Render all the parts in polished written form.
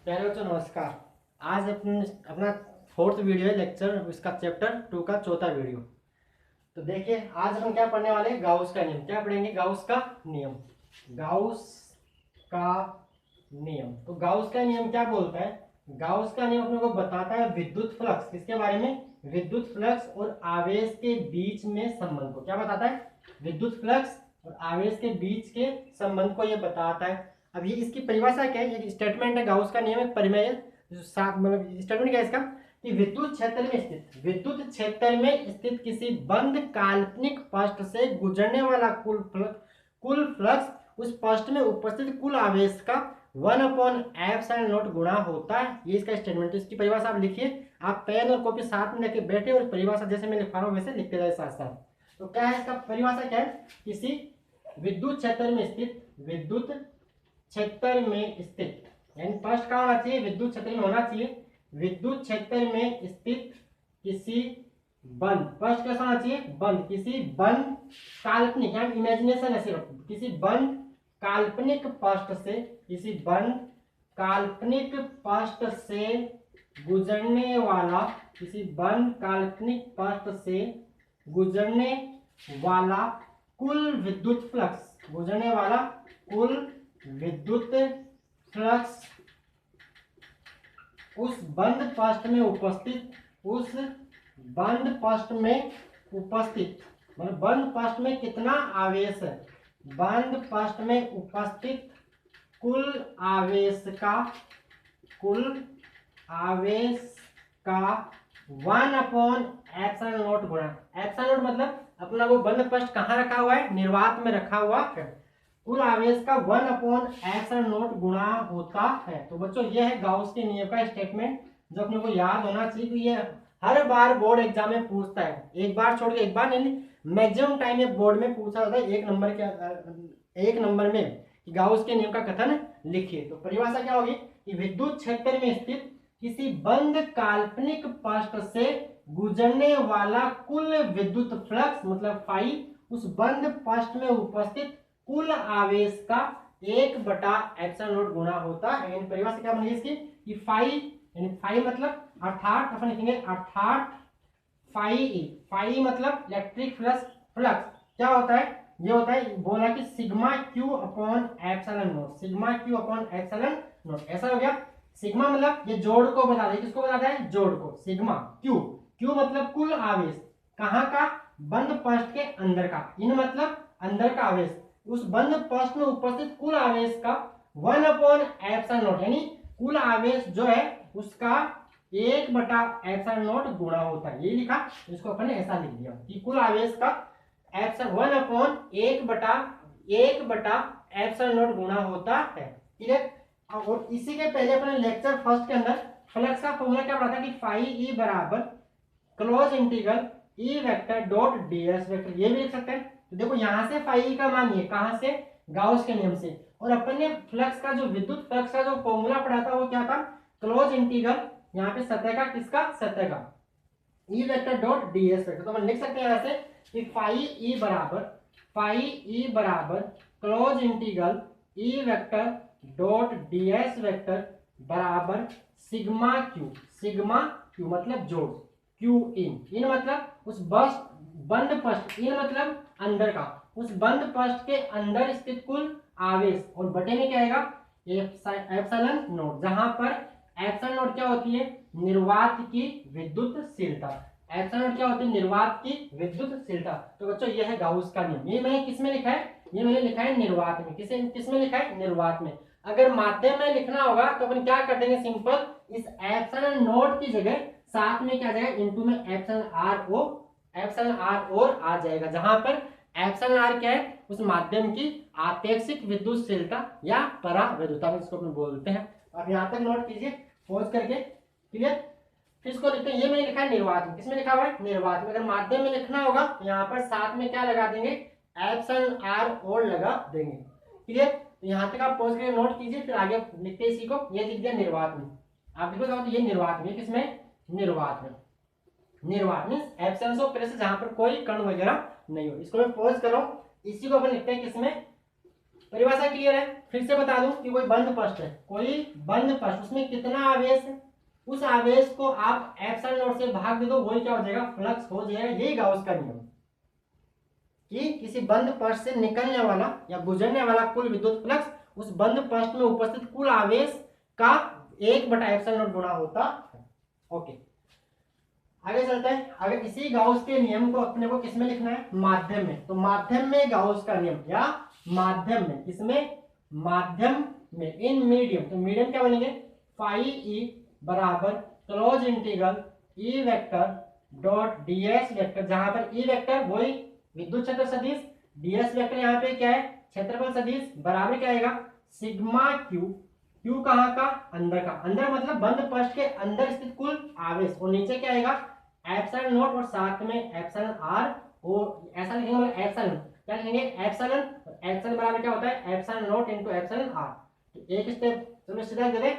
प्यारे बच्चों नमस्कार। आज अपना फोर्थ वीडियो है लेक्चर, इसका चैप्टर 2 का चौथा वीडियो। तो देखिए आज हम क्या पढ़ने वाले हैं, गाउस का नियम। क्या पढ़ेंगे? गाउस का नियम। गाउस का नियम। तो गाउस का नियम क्या बोलता है? गाउस का नियम अपने को बताता है विद्युत फ्लक्स। किसके बारे में? विद्युत फ्लक्स और आवेश के बीच में संबंध को। क्या बताता है? विद्युत फ्लक्स और आवेश के बीच के संबंध को यह बताता है। अब ये इसकी परिभाषा क्या है? ये स्टेटमेंट है, गाउस का नियम एक परिमेय मतलब स्टेटमेंट क्या है इसका कि विद्युत क्षेत्र में स्थित किसी बंद काल्पनिक पृष्ठ से गुजरने वाला कुल फ्लक्स उस पृष्ठ में उपस्थित कुल आवेश का 1/ε0 गुणा होता है। ये इसका स्टेटमेंट है। इसकी परिभाषा आप लिखिए, आप पेन और कॉपी साथ में लेके बैठे और परिभाषा जैसे मैं लिखा रहा हूँ वैसे लिखते जाए साथ साथ। तो क्या है इसका परिभाषा? क्या है? किसी विद्युत क्षेत्र में स्थित यानी फर्स्ट क्या होना चाहिए? विद्युत क्षेत्र में होना चाहिए। विद्युत क्षेत्र में स्थित किसी बंद, फर्स्ट कैसा होना चाहिए? बंद, किसी बंद काल्पनिक यानी इमेजिनेशन है सिर्फ, किसी बंद काल्पनिक पृष्ठ से, किसी बंद काल्पनिक पृष्ठ से गुजरने वाला, किसी बंद काल्पनिक पृष्ठ से गुजरने वाला कुल विद्युत फ्लक्स, गुजरने वाला कुल विद्युत फ्लक्स उस बंद पृष्ठ में उपस्थित, उस बंद पृष्ठ में उपस्थित मतलब बंद पृष्ठ में कितना आवेश है? बंद पृष्ठ में उपस्थित कुल आवेश का 1/ε0 गुणा। ε0 मतलब अपना वो बंद पृष्ठ कहाँ रखा हुआ है? निर्वात में रखा हुआ है। कुल आवेश का 1/ε0 गुणा होता है। तो बच्चों ये है गाउस के नियम का स्टेटमेंट जो अपने को याद होना चाहिए कि ये हर बार बोर्ड एग्जाम में पूछता है। एक बार छोड़ के एक बार नहीं, मैक्सिमम टाइम ये बोर्ड में पूछा जाता है। एक नंबर में कि गाउस के नियम का कथन लिखिए। तो परिभाषा क्या होगी कि विद्युत क्षेत्र में स्थित किसी बंद काल्पनिक पृष्ठ से गुजरने वाला कुल विद्युत फ्लक्स मतलब फाई उस बंद पृष्ठ में उपस्थित कुल आवेश का 1/ε0 गुणा होता है। परिभाषा क्या बनेगी इसकी कि फाई यानी फाई मतलब अर्थात अपन लिखेंगे अर्थात फाई मतलब इलेक्ट्रिक फ्लक्स क्या होता है? ये होता है, बोला कि sigma Q upon epsilon not, sigma Q upon epsilon not. ऐसा हो गया। सिग्मा मतलब ये जोड़ को बताता है। किसको बताता है? जोड़ को। सिग्मा क्यू मतलब कुल आवेश कहाँ का? बंद पृष्ठ के अंदर का। इन मतलब अंदर का आवेश, उस बंद पृष्ठ में उपस्थित कुल आवेश का 1/ε0 यानी कुल आवेश जो है उसका 1/ε0 गुणा होता है। ये लिखा, इसको अपन ने ऐसा लिख दिया कि कुल आवेश का 1/1/ε0 गुणा होता है। ठीक है। और इसी के पहले अपने लेक्चर फर्स्ट के अंदर फ्लक्स का फॉर्मूला क्या पढ़ा था कि फाई ई बराबर close integral E vector dot ds vector. ये भी लिख सकते हैं। तो देखो यहां से फाई ई का मान ये कहां से? गाउस के नियम से। और अपन ने फ्लक्स का जो विद्युत फ्लक्स का जो फॉर्मूला पढ़ा था वो क्या था? क्लोज इंटीग्रल यहाँ पे सतह का, किसका? सतह का ई वेक्टर डॉट डीएस वेक्टर। तो अपन लिख सकते हैं यहाँ से कि फाई ई बराबर close integral E vector dot ds vector बराबर सिग्मा क्यू मतलब जोड़, क्यू इन मतलब उस बंद पृष्ठ, इन मतलब अंदर का, उस बंद पृष्ठ के अंदर स्थित कुल आवेश और बटे में क्या आएगा? एप्सिलॉन नॉट, जहां पर एप्सिलॉन नॉट क्या होती है? निर्वात की विद्युतशीलता। एप्सिलॉन नॉट क्या होती है? निर्वात की विद्युतशीलता। तो बच्चों ये है गाउस का नियम। ये मैंने किसमें लिखा है? ये मैंने लिखा है निर्वात में। किसमें लिखा है? निर्वात में। अगर माध्यम में लिखना होगा तो अपन क्या कर देंगे? सिंपल इस एप्सिलॉन नॉट की जगह साथ में क्या जाएगा? इनटू में एप्सिलॉन आर और आ जाएगा, जहां पर एप्सिलॉन आर क्या है? उस माध्यम की आपेक्षिक विद्युतशीलता या परावैद्युता इसको अपन बोलते हैं। अब यहां तक नोट कीजिए पॉज करके। क्लियर? फिर इसको लिखते हैं। ये मैंने लिखा है निर्वात में। किसमें लिखा हुआ है? निर्वात में। अगर माध्यम में लिखना होगा तो यहाँ पर साथ में क्या लगा देंगे? एप्सिलॉन आर और लगा देंगे। क्लियर? तो यहाँ तक आप पॉज करके नोट कीजिए, फिर आगे लिखते हैं इसी को। ये लिख दिया निर्वात में। आप देखो तो ये निर्वात में, किसमें? निर्वात में। निर्वात मींस एब्सेंस ऑफ प्रेशर, जहां पर कोई कण वगैरह नहीं हो। इसको मैं पॉज कर रहा हूं। इसी को अपन लिखते हैं किसमें? परिभाषा क्लियर है? फिर से बता दूं कि कोई बंद पृष्ठ है, कोई बंद पृष्ठ, उसमें कितना आवेश है, उस आवेश को आप एप्सिलॉन नॉट से भाग दे दो, वही क्या हो जाएगा, फ्लक्स हो जाएगा। यही गाउस का नियम कि किसी बंद पृष्ठ से निकलने वाला या गुजरने वाला कुल विद्युत फ्लक्स उस बंद पृष्ठ में उपस्थित कुल आवेश का 1/एप्सिलॉन नॉट गुणा होता है। ओके, आगे चलते हैं। अगर इसी गाउस के नियम को अपने को किसमें लिखना है, माध्यम में, तो माध्यम में गाउस का नियम या माध्यम में, इसमें माध्यम में, इन मीडियम, तो मीडियम क्या बनेंगे, फाई ई बराबर close integral E vector dot ds vector, जहां पर ई वेक्टर वही विद्युत क्षेत्र सदिश, डीएस वेक्टर यहाँ पे क्या है, क्षेत्रफल सदिश, बराबर क्या आएगा, सिग्मा क्यू, क्यू कहाँ का, अंदर का, अंदर मतलब बंद पृष्ठ के अंदर स्थित कुल आवेश, और नीचे क्या आएगा, एप्सिलॉन नॉट, और साथ में एप्सिलॉन आर, और ऐसा लिखेंगे मतलब एप्सिलॉन, क्या लिखेंगे, एप्सिलॉन, एप्सिलॉन बराबर क्या होता है, epsilon naught into epsilon r. तो एक स्टेप चलो सीधा दे दे,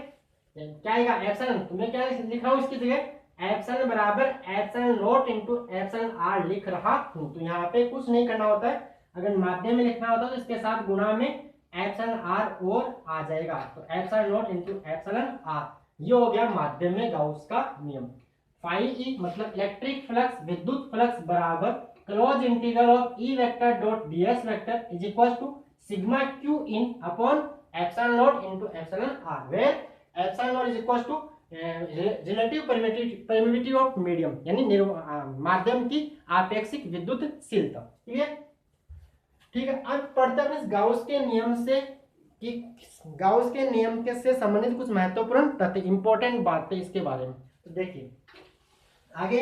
क्या आएगा, एप्सिलॉन, तुम्हें क्या लिख रहा हूं इसकी जगह, एप्सिलॉन बराबर epsilon naught into epsilon r लिख रहा हूं। तो यहाँ पे कुछ नहीं करना होता है, अगर माध्यम में लिखना होता है तो इसके साथ गुणा में एप्सिलॉन आर और आ जाएगा, तो epsilon naught into epsilon r, ये हो गया माध्यम में गाउस का नियम। फाई ई मतलब इलेक्ट्रिक फ्लक्स, विद्युत फ्लक्स बराबर close integral of E vector dot ds vector is equal to sigma q in upon epsilon naught into epsilon r, where epsilon naught is equal to relative permittivity of medium, यानी माध्यम की आपेक्षिक विद्युतशीलता। Clear? ठीक है, अब पढ़ते हैं इस गाउस के नियम से कि गाउस के नियम के से संबंधित कुछ महत्वपूर्ण तथ्य, इंपॉर्टेंट बातें इसके बारे में। तो देखिए आगे,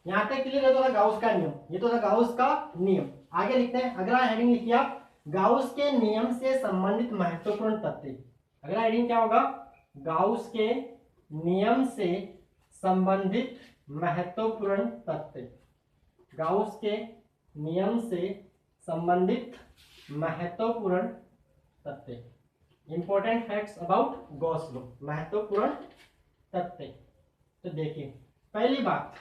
यहाँ तक क्लियर है, तो था गाउस का नियम, ये तो था गाउस का नियम। आगे लिखते हैं, अगला हेडिंग लिखिए आप, गाउस के नियम से संबंधित महत्वपूर्ण तथ्य। अगला हेडिंग क्या होगा, गाउस के नियम से संबंधित महत्वपूर्ण तथ्य, गाउस के नियम से संबंधित महत्वपूर्ण तथ्य, important facts about Gauss law, महत्वपूर्ण तथ्य। तो देखिए पहली बात,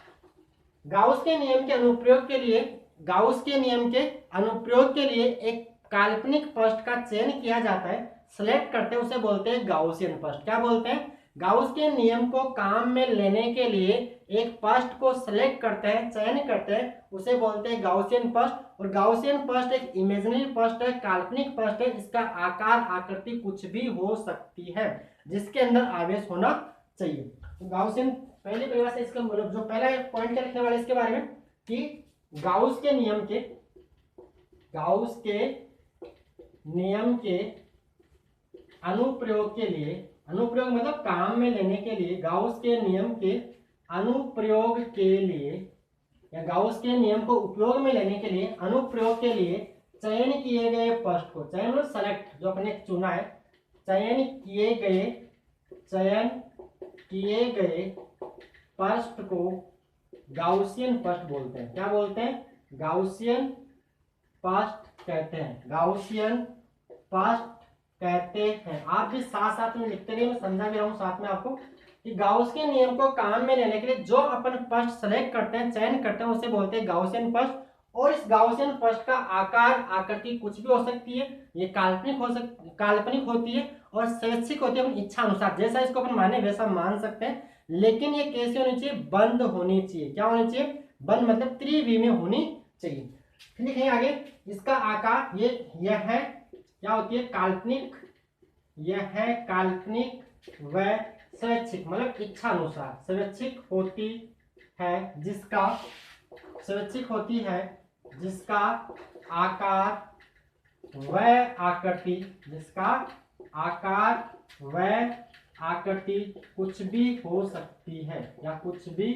गाउस के नियम के अनुप्रयोग के लिए, गाउस के नियम के अनुप्रयोग के लिए एक काल्पनिक पृष्ठ का चयन किया जाता है, सिलेक्ट करते हैं, उसे बोलते हैं गाउसियन पृष्ठ। क्या बोलते हैं, गाउस के नियम को काम में लेने के लिए एक पृष्ठ को सिलेक्ट करते हैं, चयन करते हैं, उसे बोलते हैं गाउसियन पृष्ठ। और गाउसियन पृष्ठ एक इमेजिनरी पृष्ठ है, काल्पनिक पृष्ठ है, इसका आकार आकृति कुछ भी हो सकती है जिसके अंदर आवेश होना चाहिए। तो गाउसियन, पहली परिभाषा इसका मतलब जो पहला पॉइंट क्या लिखने वाले इसके बारे में कि गाउस के नियम के, गाउस के नियम के अनुप्रयोग के लिए, अनुप्रयोग मतलब काम में लेने के लिए, गाउस के नियम के अनुप्रयोग के लिए या गाउस के नियम को उपयोग में लेने के लिए, अनुप्रयोग के लिए चयन किए गए पृष्ठ को, चयन और सेलेक्ट जो अपने चुना है, चयन किए गए पृष्ठ को गाउसियन पृष्ठ बोलते हैं। क्या बोलते हैं, गाउसियन पृष्ठ कहते हैं, गाउसियन पृष्ठ कहते हैं। आप भी साथ साथ में लिखते रहिए, मैं समझा भी रहा हूं साथ में आपको कि गाउस के नियम को काम में लेने के लिए जो अपन पृष्ठ सेलेक्ट करते हैं, चयन करते हैं, उसे बोलते हैं गाउसियन पृष्ठ। और इस गाउसियन पृष्ठ का आकार आकृति कुछ भी हो सकती है, ये काल्पनिक होती है और स्वैच्छिक होती है, अपनी इच्छा अनुसार जैसा इसको अपन माने वैसा मान सकते हैं, लेकिन ये कैसे होनी चाहिए, बंद होनी चाहिए। क्या होनी चाहिए, बंद मतलब त्रिवी में होनी चाहिए। लिखेंगे आगे, इसका आकार यह है, क्या होती है, काल्पनिक, यह है काल्पनिक व स्वैच्छिक, मतलब इच्छा अनुसार स्वैच्छिक होती है, जिसका स्वैच्छिक होती है, जिसका आकार व आकृति, जिसका आकार व आकृति कुछ भी हो सकती है या कुछ भी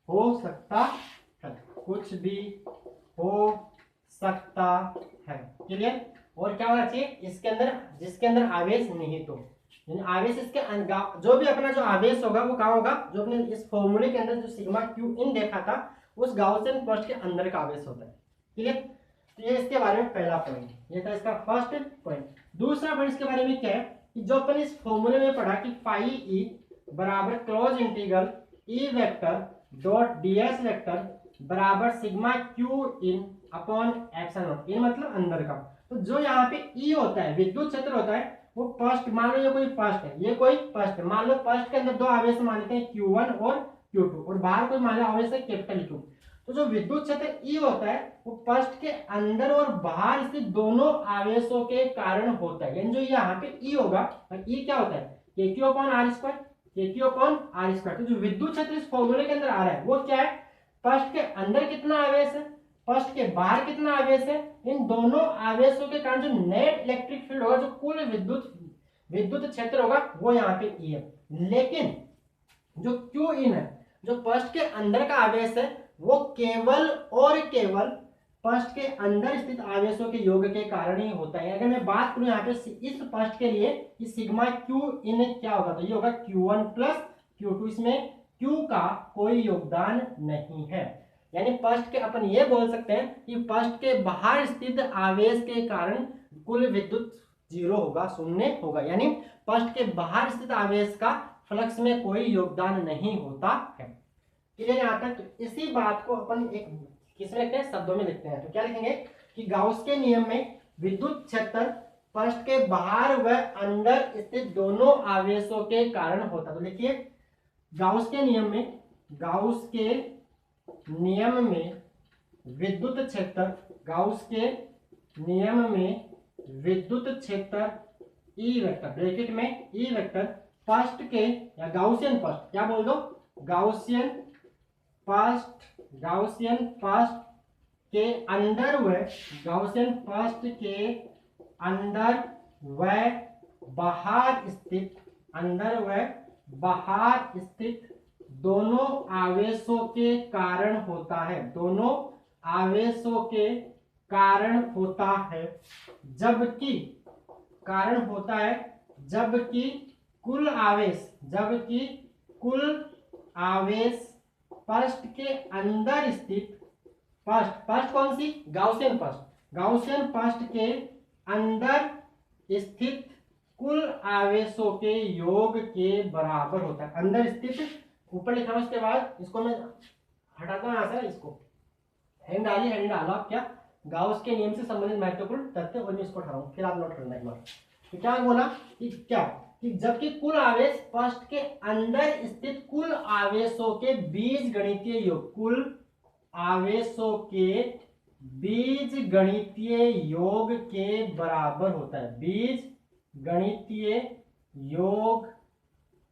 हो सकता है, कुछ भी हो सकता है। क्लियर? और क्या होना चाहिए इसके अंदर, जिसके अंदर आवेश निहित हो, यानी आवेश इसके जो भी अपना जो आवेश होगा वो कहाँ होगा, जो अपने इस फॉर्मूले के अंदर जो सिग्मा क्यू इन देखा था उस गाउसियन पृष्ठ के अंदर का आवेश होता है। क्लियर? तो ये इसके बारे में पहला पॉइंट, ये था इसका फर्स्ट पॉइंट। दूसरा पॉइंट इसके बारे में क्या है कि जो अपन इस फॉर्मूले में पढ़ा कि फाई ई बराबर close integral E vector dot ds vector बराबर sigma q in upon epsilon naught, in मतलब अंदर का। तो जो यहाँ पे ई होता है, विद्युत क्षेत्र होता है, वो फर्स्ट, मान लो ये कोई फर्स्ट है, ये कोई फर्स्ट है, मान लो फर्स्ट के अंदर दो आवेश मान लेते हैं Q1 और Q2, और बाहर कोई मान लो आवेश है कैपिटल Q। तो जो विद्युत क्षेत्र ई होता है वो फर्स्ट के अंदर और बाहर स्थित दोनों आवेशों के कारण होता है। यानी जो यहाँ पे ई होगा, ई क्या होता है, KQ/R², KQ/R²। तो जो विद्युत क्षेत्र इस फॉर्मूले के अंदर आ रहा है वो क्या है, फर्स्ट के अंदर कितना आवेश है, फर्स्ट के बाहर कितना आवेश है, इन दोनों आवेशों के कारण जो नेट इलेक्ट्रिक फील्ड होगा, जो कुल विद्युत क्षेत्र होगा, वो यहाँ पे ई है। लेकिन जो क्यू इन है, जो फर्स्ट के अंदर का आवेश है, वो केवल और केवल फर्स्ट के अंदर स्थित आवेशों के योग के कारण ही होता है। अगर मैं बात करूं यहाँ पे इस फर्स्ट के लिए कि सिग्मा क्यू इन क्या होगा, तो ये होगा Q1 प्लस Q2, इसमें Q का कोई योगदान नहीं है। यानी फर्स्ट के अपन ये बोल सकते हैं कि फर्स्ट के बाहर स्थित आवेश के कारण कुल विद्युत जीरो होगा, शून्य होगा। यानी फर्स्ट के बाहर स्थित आवेश का फ्लक्स में कोई योगदान नहीं होता है। क्लियर यहाँ तक? तो इसी बात को अपन एक किसमें लिखते हैं, शब्दों में लिखते हैं। तो क्या लिखेंगे कि गाउस के नियम में विद्युत क्षेत्र फर्स्ट के बाहर व अंदर स्थित दोनों आवेशों के कारण होता। तो लिखिए गाउस के नियम में विद्युत क्षेत्र, गाउस के नियम में विद्युत क्षेत्र ई वेक्टर, ब्रैकेट में ई वेक्टर फर्स्ट के या गाउसियन फर्स्ट, क्या बोल दो, गाउसियन फर्स्ट के अंदर व गाउसियन फर्स्ट के अंदर व बाहर स्थित दोनों आवेशों के कारण होता है, दोनों आवेशों के कारण होता है, जबकि कुल आवेश फर्स्ट के अंदर स्थित, फर्स्ट कौन सी, गाउसियन फर्स्ट के अंदर स्थित कुल आवेशों के योग के बराबर होता है। अंदर स्थित ऊपर लिखा हुआ, उसके बाद इसको मैं हटाता हूं, यहाँ से इसको हेडिंग डालो आप, क्या गाउस के नियम से संबंधित महत्वपूर्ण तथ्य, और मैं इसको उठाऊं, फिर आप नोट करना एक बार। तो क्या बोला कि जबकि कुल आवेश फर्स्ट के अंदर स्थित कुल आवेशों के बीजगणितीय योग, कुल आवेशों के बीजगणितीय योग के बराबर होता है, बीजगणितीय योग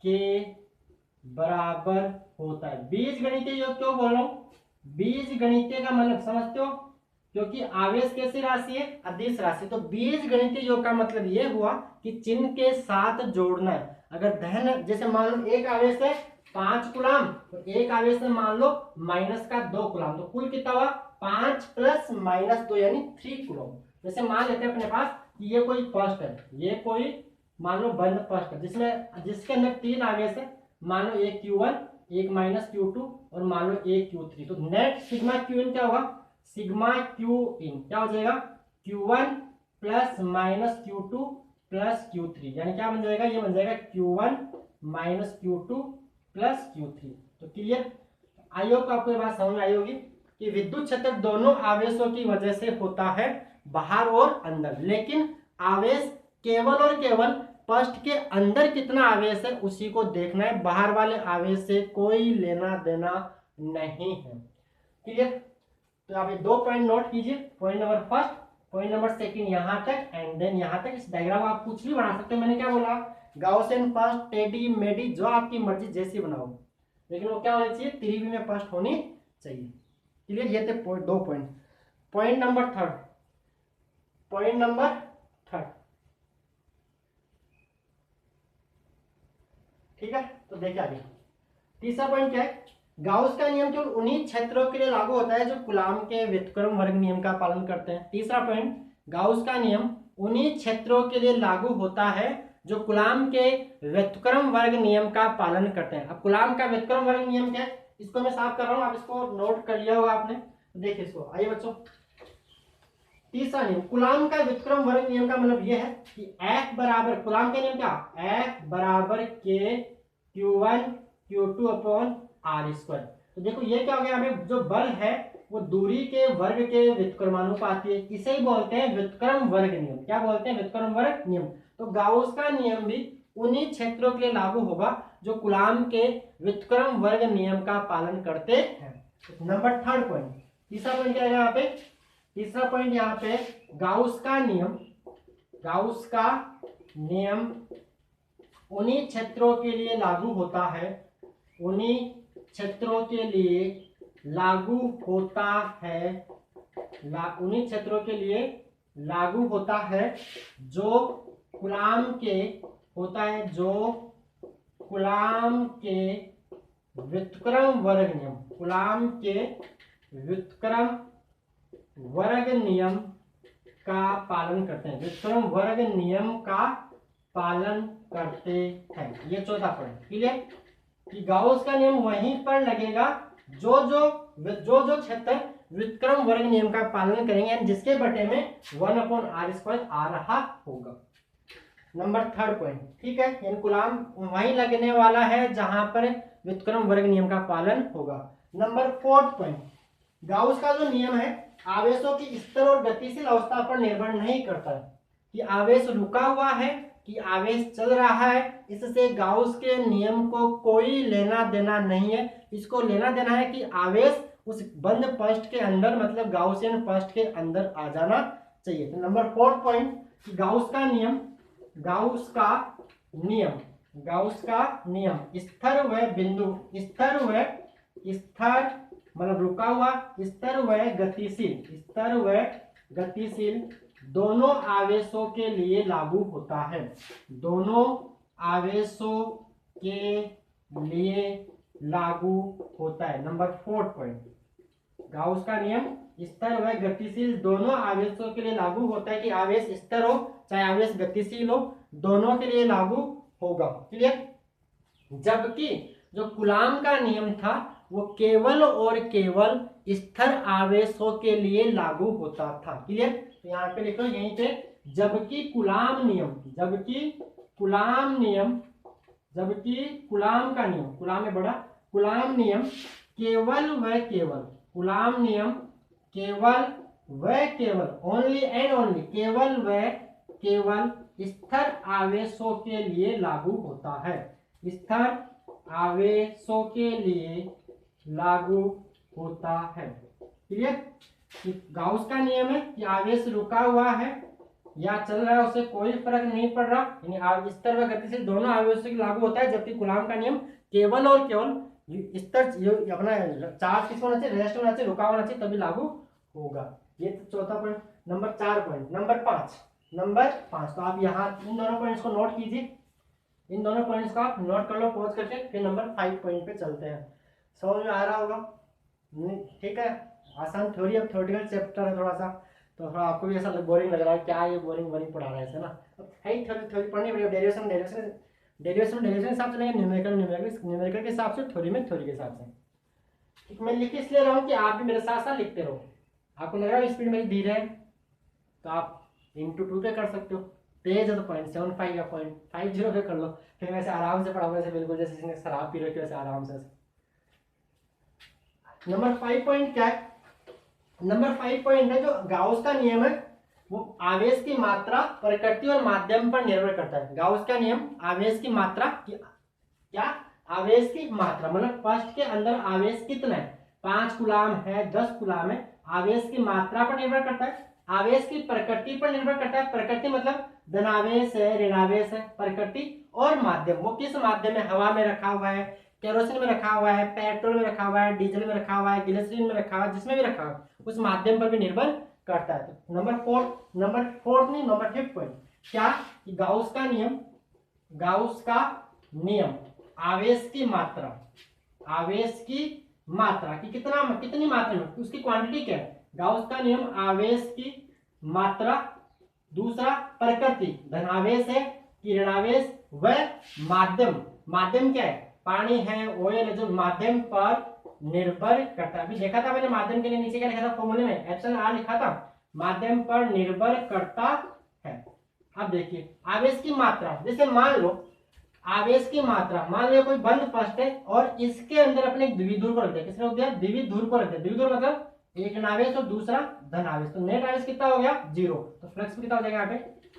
के बराबर होता है। बीजगणितीय योग क्यों बोल रहा हूं, बीजगणितीय का मतलब समझते हो, क्योंकि आवेश कैसी राशि है, अदिश राशि। तो बीजगणितीय योग का मतलब ये हुआ कि चिन्ह के साथ जोड़ना है। अगर धन, जैसे मान लो एक आवेश है 5 कूलम, तो एक आवेश में मान लो माइनस का 2 कूलम, तो कुल कितना हुआ 5 प्लस माइनस 2 यानी 3 कूलम। जैसे मान लेते हैं अपने पास कि ये कोई फर्स्ट है, ये कोई मान लो बंद फर्स्ट है, जिसके अंदर 3 आवेश है, मान लो एक Q1, एक माइनस Q2 और मान लो एक Q3। तो नेट सिग्मा क्यू इन क्या होगा, सिग्मा क्यू इन क्या हो जाएगा, Q1 plus minus Q2 plus Q3, यानी क्या बन जाएगा, ये बन जाएगा Q1 minus Q2 plus Q3। तो क्लियर, आई होप आपको ये बात समझ में आई होगी कि विद्युत क्षेत्र दोनों आवेशों की वजह से होता है, बाहर और अंदर। लेकिन आवेश केवल और केवल फर्स्ट के अंदर कितना आवेश है उसी को देखना है, बाहर वाले आवेश से कोई लेना देना नहीं है। क्लियर? तो आप ये 2 पॉइंट नोट कीजिए, point number first, point number second यहाँ तक, एंड देन यहाँ तक। इस डायग्राम आप कुछ भी बना सकते हो, मैंने क्या बोला, गाउसियन फर्स्ट, टेडी मेडी, जो आपकी मर्जी जैसी बनाओ, लेकिन वो क्या होनी चाहिए, त्रिवी में फर्स्ट होनी चाहिए। क्लियर? ये थे 2 पॉइंट। पॉइंट नंबर थर्ड, ठीक है, तो देखिए आगे तीसरा पॉइंट क्या है, गाउस का नियम केवल उन्हीं क्षेत्रों के लिए लागू होता है जो कूलॉम के व्युत्क्रम वर्ग नियम का पालन करते हैं। तीसरा पॉइंट, गाउस का नियम उन्हीं क्षेत्रों के लिए लागू होता है जो कूलॉम के व्युत्क्रम वर्ग नियम का पालन करते हैं। अब कूलॉम का व्युत्क्रम वर्ग नियम क्या है, इसको मैं साफ कर रहा हूं, आप इसको नोट कर लिया होगा आपने, देखिए इसको। आइए बच्चों, तीसरा नियम कूलॉम का व्युत्क्रम वर्ग नियम का मतलब यह है कि F बराबर, कूलॉम का नियम क्या, F बराबर K Q1 Q2 upon R²। तो देखो ये क्या हो गया, हमें जो बल है वो दूरी के वर्ग के व्युत्क्रमानुपाती है। इसे ही बोलते हैं व्युत्क्रम वर्ग नियम। क्या बोलते हैं? व्युत्क्रम वर्ग नियम। तो गाउस का नियम भी उन्हीं क्षेत्रों के लिए लागू होगा जो कूलाम के व्युत्क्रम वर्ग नियम का पालन करते हैं। नंबर थर्ड पॉइंट, तीसरा पॉइंट क्या है यहाँ पे? तीसरा पॉइंट यहाँ पे गाउस का नियम, गाउस का नियम उन्हीं क्षेत्रों के लिए लागू होता है, उन्हीं क्षेत्रों के लिए लागू होता है, उन्हीं क्षेत्रों के लिए लागू होता है जो कूलाम के होता है, जो कूलाम के व्युत्क्रम वर्ग नियम, कूलाम के व्युत्क्रम वर्ग नियम का पालन करते हैं, व्युत्क्रम वर्ग नियम का पालन करते हैं। ये चौथा पॉइंट क्लियर कि गाउस का नियम वहीं पर लगेगा जो जो क्षेत्र व्युत्क्रम वर्ग नियम का पालन करेंगे, जिसके बटे में 1/r² आ रहा होगा। नंबर थर्ड पॉइंट, ठीक है, यानी कूलाम वहीं लगने वाला है जहां पर व्युत्क्रम वर्ग नियम का पालन होगा। नंबर फोर्थ पॉइंट, गाउस का जो नियम है आवेशों की स्तर और गतिशील अवस्था पर निर्भर नहीं करता है कि आवेश रुका हुआ है कि आवेश चल रहा है। इससे गाउस के नियम को कोई लेना देना नहीं है। इसको लेना देना है कि आवेश उस बंद पृष्ठ के अंदर, मतलब गाउसियन पृष्ठ के अंदर आ जाना चाहिए। तो नंबर फोर्थ पॉइंट, गाउस का नियम, गाउस का नियम, गाउस का नियम स्थिर व बिंदु, स्थिर व स्थिर मतलब रुका हुआ, स्थिर व गतिशील, स्थिर व गतिशील दोनों आवेशों के लिए लागू होता है, दोनों आवेशों के लिए लागू होता है। नंबर फोर्थ पॉइंट, गाउस का नियम स्थिर व गतिशील दोनों आवेशों के लिए लागू होता है कि आवेश स्थिर हो चाहे आवेश गतिशील हो, दोनों के लिए लागू होगा। क्लियर? जबकि जो कूलाम का नियम था वो केवल और केवल स्थिर आवेशों के लिए लागू होता था। क्लियर? तो यहाँ पे लिखो यहीं पे, जबकि कूलाम नियम, जबकि कूलाम नियम, जबकि कूलाम का नियम, कूलाम में बड़ा, कूलाम नियम केवल व केवल, कूलाम नियम केवल व केवल, ओनली एंड ओनली, केवल व केवल स्थिर आवेशों के लिए लागू होता है, स्थिर आवेशों के लिए लागू होता है। क्लियर? गाउस का नियम है कि आवेश रुका हुआ है या चल रहा है उससे कोई फर्क नहीं पड़ रहा, यानी स्थिर व गतिशील दोनों आवेशों के लागू होता है। जबकि कूलाम का नियम केवल और केवल स्थिर, अपना चार्ज किस होना चाहिए, रेस्ट होना चाहिए, रुका होना चाहिए, तभी लागू होगा। ये तो चौथा point. Number 4 point, number 5, number 5, तो आप यहाँ इन दोनों पॉइंट्स को नोट कीजिए, इन दोनों पॉइंट्स को आप नोट कर लो पॉज करके, फिर नंबर 5 पॉइंट पे चलते हैं। समझ में आ रहा होगा? ठीक है, आसान थ्योरी, अब थ्योरेटिकल चैप्टर है थोड़ा सा, तो थोड़ा आपको भी ऐसा बोरिंग लग रहा है, क्या ये बोरिंग पढ़ा रहा है ऐसे ना। अब है थ्योरी पढ़नी पड़ेगी, डेरिवेशन के हिसाब से नहीं, न्यूमेरिकल के हिसाब से, थ्योरी में थ्योरी के हिसाब से। मैं लिख इसलिए रहा हूँ कि आप भी मेरे साथ साथ लिखते रहो। आपको लग रहा है स्पीड मेरी धीरे है तो आप × 2 पे कर सकते हो, तेज है तो 0.75 या 0.50 पे कर लो, फिर वैसे आराम से पढ़ाओ, वैसे बिल्कुल जैसे किसी ने शराब पी रखी है वैसे आराम से। नंबर 5 पॉइंट क्या है? नंबर 5 पॉइंट है जो गाउस का नियम है वो आवेश की मात्रा, प्रकृति और माध्यम पर निर्भर करता है। गाउस का नियम आवेश की मात्रा, क्या आवेश की मात्रा मतलब पृष्ठ के अंदर आवेश कितना है, 5 कूलाम है, 10 कूलाम है, आवेश की मात्रा पर निर्भर करता है। आवेश की प्रकृति पर निर्भर करता है, प्रकृति मतलब धनावेश है, ऋणावेश है, प्रकृति और माध्यम, वो किस माध्यम में, हवा में रखा हुआ है, केरोसिन में रखा हुआ है, पेट्रोल में रखा हुआ है, डीजल में रखा हुआ है, ग्लिसरीन में रखा हुआ है, जिसमें भी रखा हुआ है उस माध्यम पर भी निर्भर करता है। तो नंबर 5 पॉइंट क्या कि गाउस का नियम, गाउस का नियम आवेश की मात्रा, आवेश की मात्रा की कितनी मात्रा में, उसकी क्वांटिटी क्या है। गाउस का नियम आवेश की मात्रा, दूसरा प्रकृति, धनावेश है कि ऋणावेश, व माध्यम, माध्यम क्या है, पानी है, ऑयल है, जो माध्यम पर निर्भर करता है। अभी देखा था मैंने माध्यम के लिए नीचे क्या लिखा था फॉर्मूले में, εr लिखा था, माध्यम पर निर्भर करता है। अब देखिए आवेश की मात्रा, जैसे मान लो आवेश की मात्रा, मान लो कोई बंद पृष्ठ है और इसके अंदर अपने द्विध्रुव को रख दिया, किसने रख दिया, द्विध्रुव को रख दिया, द्विध्रुव मतलब एक ऋणावेश और दूसरा धनावेश, तो नेट आवेश कितना हो गया 0, तो फ्लक्स कितना हो जाएगा यहाँ पे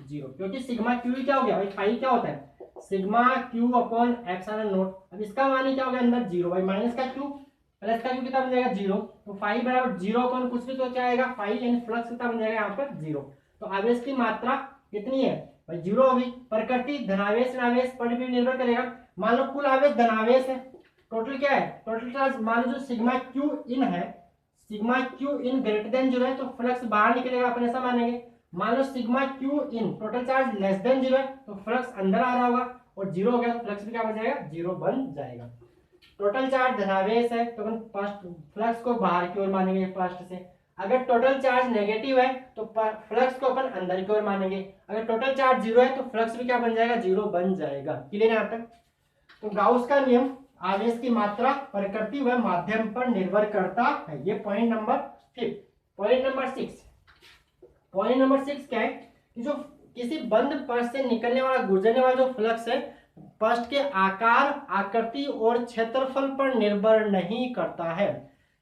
0, क्योंकि सिग्मा क्यू क्या हो गया भाई, फाई क्या होता है sigma Q upon epsilon not. अब इसका मान क्या हो गया अंदर 0 भाई, माइनस का क्यू प्लस का क्यू कितना बन जाएगा 0, तो फाई बराबर 0 अपॉन कुछ भी तो क्या आएगा फाई, यानी फ्लक्स कितना बन जाएगा यहाँ पर 0। तो आवेश की मात्रा कितनी है भाई 0 होगी। प्रकृति धनावेश ऋणावेश पर भी निर्भर करेगा। मान लो कुल आवेश धनावेश है, टोटल क्या है टोटल चार्ज, मान लो जो सिग्मा क्यू इन है, sigma q in greater than 0 है तो फ्लक्स बाहर निकलेगा, अपन ऐसा मानेंगे। मान लो sigma q in total charge less than 0 है तो फ्लक्स अंदर आ रहा होगा, और 0 हो गया तो फ्लक्स भी क्या बन जाएगा 0 बन जाएगा। टोटल चार्ज धनावेश है तो अपन फर्स्ट फ्लक्स को बाहर की ओर मानेंगे फर्स्ट से। अगर टोटल चार्ज नेगेटिव है तो फ्लक्स को अपन अंदर की ओर मानेंगे। अगर टोटल चार्ज 0 है तो फ्लक्स भी क्या बन जाएगा 0 बन जाएगा। क्लियर है यहाँ तक। तो गाउस का नियम आवेश की मात्रा प्रकृति व माध्यम पर निर्भर करता है। ये पॉइंट नंबर 5। पॉइंट नंबर 6 क्या है कि जो किसी बंद पृष्ठ से निकलने वाला गुजरने वाला जो फ्लक्स है पृष्ठ के आकार आकृति और क्षेत्रफल पर निर्भर नहीं करता है।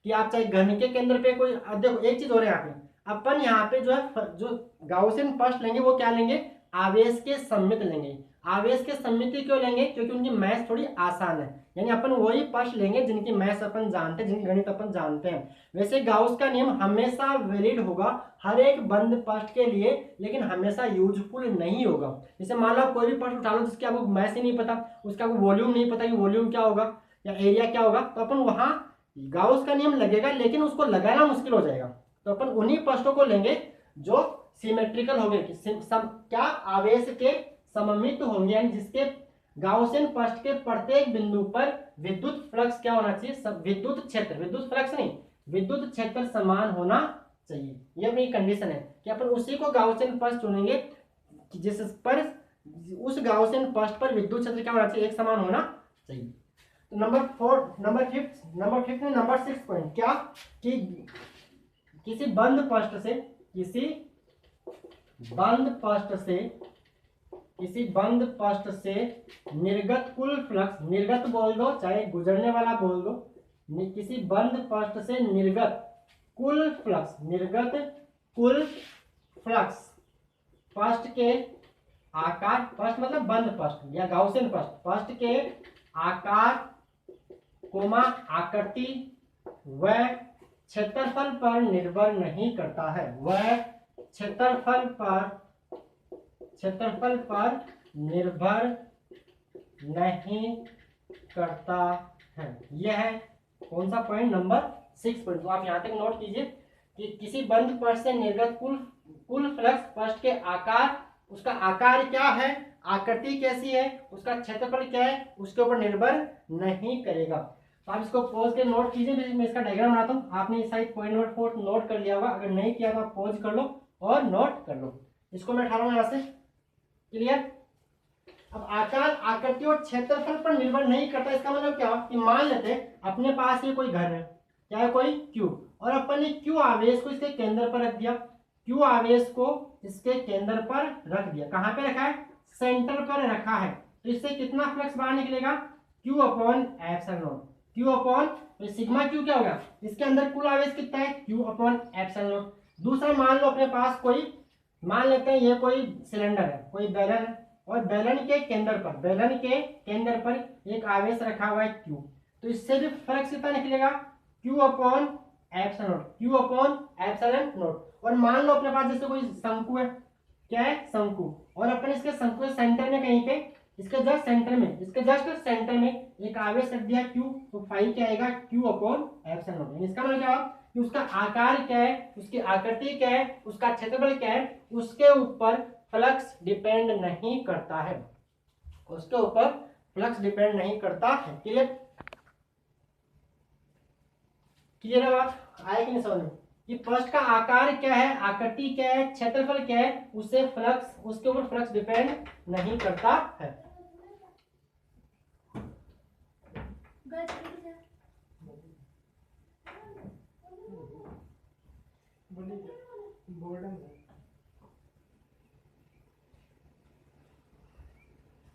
कि आप चाहे घन के केंद्र पे कोई, देखो एक चीज हो रहा है यहाँ पे, अपन यहाँ पे जो है जो गाउसियन पृष्ठ लेंगे वो क्या लेंगे आवेश के सममित लेंगे। आवेश के सममिति क्यों लेंगे, क्योंकि उनकी मैथ थोड़ी आसान है, यानी अपन वही पृष्ठ लेंगे जिनकी मैथ अपन जानते हैं, जिनकी गणित अपन जानते हैं। वैसे गाउस का नियम हमेशा वैलिड होगा हर एक बंद पृष्ठ के लिए, लेकिन हमेशा यूजफुल नहीं होगा। जैसे मान लो कोई भी पृष्ठ उठा लो जिसकी आपको मैथ ही नहीं पता, उसका वॉल्यूम नहीं पता कि वॉल्यूम क्या होगा या एरिया क्या होगा, तो अपन वहां गाउस का नियम लगेगा, लेकिन उसको लगाना मुश्किल हो जाएगा। तो अपन उन्हीं पृष्ठों को लेंगे जो सिमेट्रिकल होंगे, क्या आवेश के सममित होंगे, यानी जिसके गाउसियन पृष्ठ के प्रत्येक बिंदु पर विद्युत फ्लक्स क्या होना चाहिए, सब विद्युत क्षेत्र, विद्युत फ्लक्स नहीं विद्युत क्षेत्र समान होना चाहिए। ये अपनी कंडीशन है कि अपन उसी को गाउसियन पृष्ठ चुनेंगे जिस पर उस गाउसियन पृष्ठ पर विद्युत क्षेत्र क्या होना चाहिए एक समान होना चाहिए। तो नंबर 6 पॉइंट क्या कि किसी बंद पृष्ठ से निर्गत कुल फ्लक्स, निर्गत बोल दो चाहे गुजरने वाला बोल दो, किसी बंद पृष्ठ से निर्गत कुल फ्लक्स पृष्ठ के आकार, पृष्ठ मतलब बंद पृष्ठ या गाउसियन पृष्ठ के आकार कोमा आकृति व क्षेत्रफल पर निर्भर नहीं करता है, वह क्षेत्रफल पर निर्भर नहीं करता है। यह है कौन सा पॉइंट नंबर 6 पॉइंट। तो आप यहाँ तक नोट कीजिए कि किसी बंद पृष्ठ से निर्गत कुल फ्लक्स पृष्ठ के आकार, उसका आकार क्या है, आकृति कैसी है, उसका क्षेत्रफल क्या है, उसके ऊपर निर्भर नहीं करेगा। तो आप इसको पॉज के नोट कीजिए, मैं इसका डायग्राम बनाता हूँ। आपने इस साइड पॉइंट नंबर 4 नोट कर लिया होगा, अगर नहीं किया तो आप पॉज कर लो और नोट कर लो। इसको मैं उठा रहा हूँ यहाँ से। क्लियर। अब आकार आकृति और क्षेत्रफल पर निर्भर नहीं करता, इसका मतलब क्या कि मान लेते अपने पास ये कोई घर है, क्या है कोई क्यू, और अपन ने क्यू आवेश को इसके केंद्र पर रख दिया, क्यू आवेश को इसके केंद्र पर रख दिया। कहाँ पे रखा है, सेंटर पर रखा है। तो इससे कितना फ्लक्स बाहर निकलेगा, Q upon epsilon not, Q upon sigma Q क्या होगा, इसके अंदर कुल आवेश कितना है क्यू अपॉन एप्सिलॉन नॉट। दूसरा मान लो अपने पास कोई, मान लेते हैं ये कोई सिलेंडर है, कोई बैलन है, और बैलन के केंद्र पर एक आवेश रखा हुआ है क्यू, तो इससे भी फ्लक्स कितना निकलेगा Q upon epsilon not, Q upon epsilon not. और मान लो अपने पास जैसे कोई शंकु है, क्या है शंकु, और अपन इसके शंकु के सेंटर में कहीं पे, इसके जस्ट सेंटर में एक आवेश रख दिया क्यू, तो फाई क्या आएगा क्यू अपॉन एप्सिलॉन नॉट। इसका मतलब क्या कि उसका आकार क्या है, उसकी आकृति क्या है, उसका क्षेत्रफल क्या है, उसके ऊपर फ्लक्स डिपेंड नहीं करता है, उसके ऊपर फ्लक्स डिपेंड नहीं करता है। क्लियर है बात, आए कि नहीं समझ में कि पृष्ठ का आकार क्या है, आकृति क्या है, क्षेत्रफल क्या है, उससे फ्लक्स, उसके ऊपर फ्लक्स डिपेंड नहीं करता है।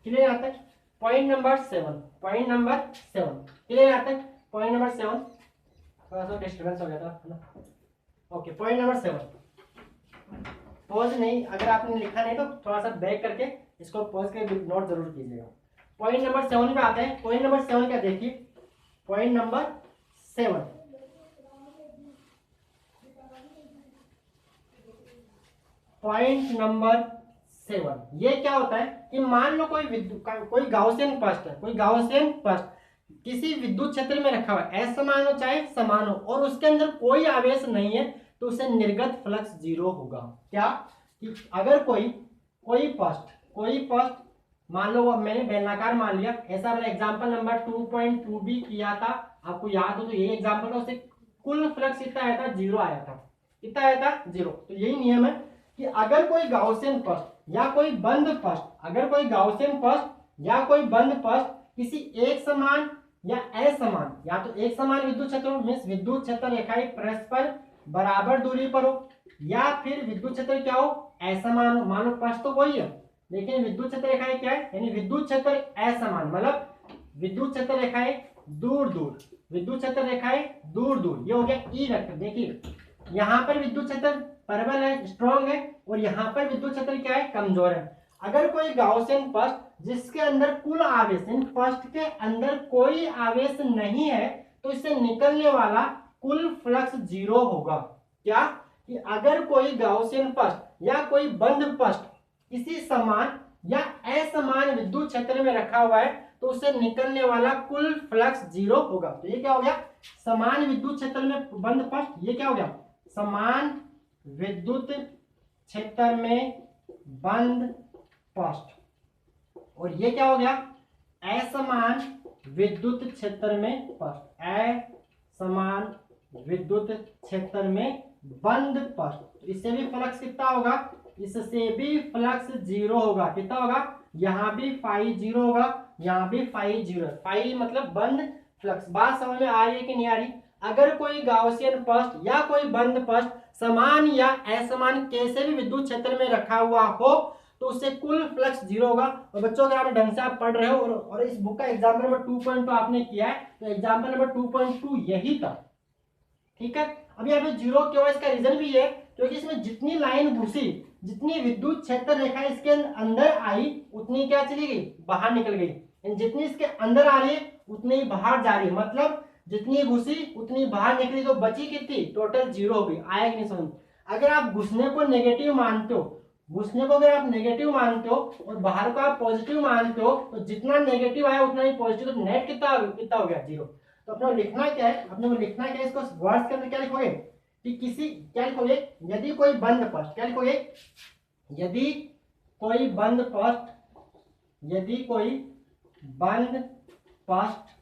क्लियर आता है। पॉइंट नंबर 7 क्लियर आता है। पॉइंट नंबर 7 थोड़ा सा डिस्टर्बेंस हो गया था ना। Okay, point number 7। पॉज नहीं, अगर आपने लिखा नहीं तो थोड़ा सा बैक करके इसको पॉज करके नोट जरूर कीजिएगा। पॉइंट नंबर 7 पे आते हैं। पॉइंट नंबर 7 क्या देखिए, पॉइंट नंबर 7, पॉइंट नंबर 7 ये क्या होता है कि मान लो कोई गाउसियन फर्स्ट है, कोई गाउसियन फर्स्ट किसी विद्युत क्षेत्र में रखा हुआ है, असमान हो चाहे समान हो, और उसके अंदर कोई आवेश नहीं है, तो उसे निर्गत फ्लक्स 0 होगा। क्या कि अगर कोई फर्स्ट मान लो, अब मैंने बेलनाकार मान लिया, ऐसा मैंने एग्जांपल नंबर 2.2 भी किया था, आपको याद हो तो यही एग्जांपल था, उससे कुल फ्लक्स कितना आया था, 0 आया था। कितना आया था, 0। तो यही नियम है कि अगर कोई गाउसियन फर्स्ट या कोई बंद फर्स्ट, अगर कोई गाउसियन फर्स्ट या कोई बंद फर्स्ट किसी एक समान या असमान, या तो एक समान विद्युत क्षेत्र मींस विद्युत क्षेत्र रेखाएं परस्पर बराबर दूरी पर हो, या फिर विद्युत क्षेत्र क्या हो, असमान हो। मान लो फर्स्ट तो वही है, लेकिन विद्युत क्षेत्र रेखाएं क्या है, यानी विद्युत क्षेत्र असमान, मतलब विद्युत क्षेत्र रेखाएं दूर दूर, विद्युत क्षेत्र रेखाएं दूर दूर, ये हो गया ई वेक्टर। देखिए यहाँ पर विद्युत क्षेत्र प्रबल है, स्ट्रॉन्ग है, और यहाँ पर विद्युत क्षेत्र क्या है, कमजोर है। अगर कोई गाउसियन फर्स्ट जिसके अंदर कुल आवेश, इन फर्स्ट के अंदर कोई आवेश नहीं है, तो इससे निकलने वाला कुल फ्लक्स 0 होगा। क्या कि अगर कोई गाउसियन फर्स्ट या कोई बंद फर्स्ट किसी समान या असमान विद्युत क्षेत्र में रखा हुआ है, तो उससे निकलने वाला कुल फ्लक्स 0 होगा। तो ये क्या हो गया, समान विद्युत क्षेत्र में बंद फर्स्ट, ये क्या हो गया, समान विद्युत क्षेत्र में बंद फर्स्ट, और ये क्या हो गया, असमान विद्युत क्षेत्र में फर्स्ट, असमान विद्युत क्षेत्र में बंद फर्स्ट। तो इससे भी फ्लक्स कितना होगा, इससे भी फ्लक्स 0 होगा। कितना होगा, यहाँ भी फाई 0 होगा, यहाँ भी फाई 0। फाई मतलब बंद फ्लक्स। बात समझ में आ रही है कि नहीं आ रही। अगर कोई गाउसियन फर्स्ट या कोई बंद फर्स्ट समान या असमान कैसे भी विद्युत क्षेत्र में रखा हुआ हो, तो उससे कुल फ्लक्स 0 होगा। और बच्चों अगर आप ढंग से आप पढ़ रहे हो और इस बुक का एग्जाम्पल नंबर 2.2 आपने किया है, तो एग्जाम्पल नंबर 2.2 यही था। ठीक है, अब यहाँ पे 0 क्यों है, इसका रीजन भी है क्योंकि इसमें जितनी लाइन घुसी, जितनी विद्युत क्षेत्र रेखा इसके अंदर आई, उतनी क्या चली गई, बाहर निकल गई। जितनी इसके अंदर आ रही है उतनी बाहर जा रही है, मतलब जितनी घुसी उतनी बाहर निकली, तो बची कितनी, टोटल 0 हो गई। आया कि नहीं समझ। अगर आप घुसने को नेगेटिव मानते हो, घुसने को अगर आप नेगेटिव मानते हो और बाहर को आप पॉजिटिव मानते हो, तो जितना नेगेटिव आया उतना ही पॉजिटिव, तो नेट कितना हो गया, 0। तो अपने को लिखना क्या है, अपने को लिखना क्या है, इसको वर्ड्स के अंदर क्या लिखोगे कि किसी, क्या लिखोगे, यदि कोई बंद फर्स्ट, क्या लिखोगे, यदि कोई बंद फर्स्ट, यदि कोई बंद फर्स्ट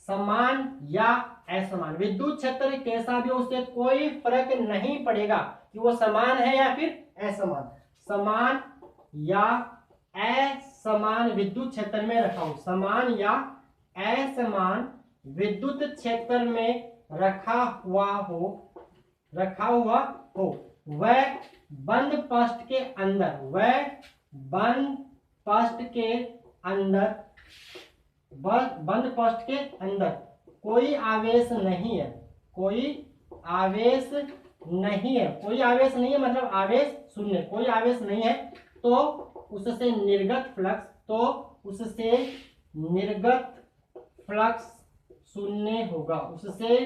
समान या असमान, विद्युत क्षेत्र कैसा भी हो उससे कोई फर्क नहीं पड़ेगा कि वो समान है या फिर असमान, समान या असमान विद्युत क्षेत्र में रखा हो, समान या असमान विद्युत क्षेत्र में रखा हुआ हो, वह बंद पृष्ठ के अंदर, वह बंद पृष्ठ के अंदर, बंद पृष्ठ के अंदर कोई आवेश नहीं है, कोई आवेश नहीं है, कोई आवेश नहीं है मतलब आवेश शून्य, कोई आवेश नहीं है, तो उससे निर्गत फ्लक्स, तो उससे निर्गत फ्लक्स शून्य होगा, उससे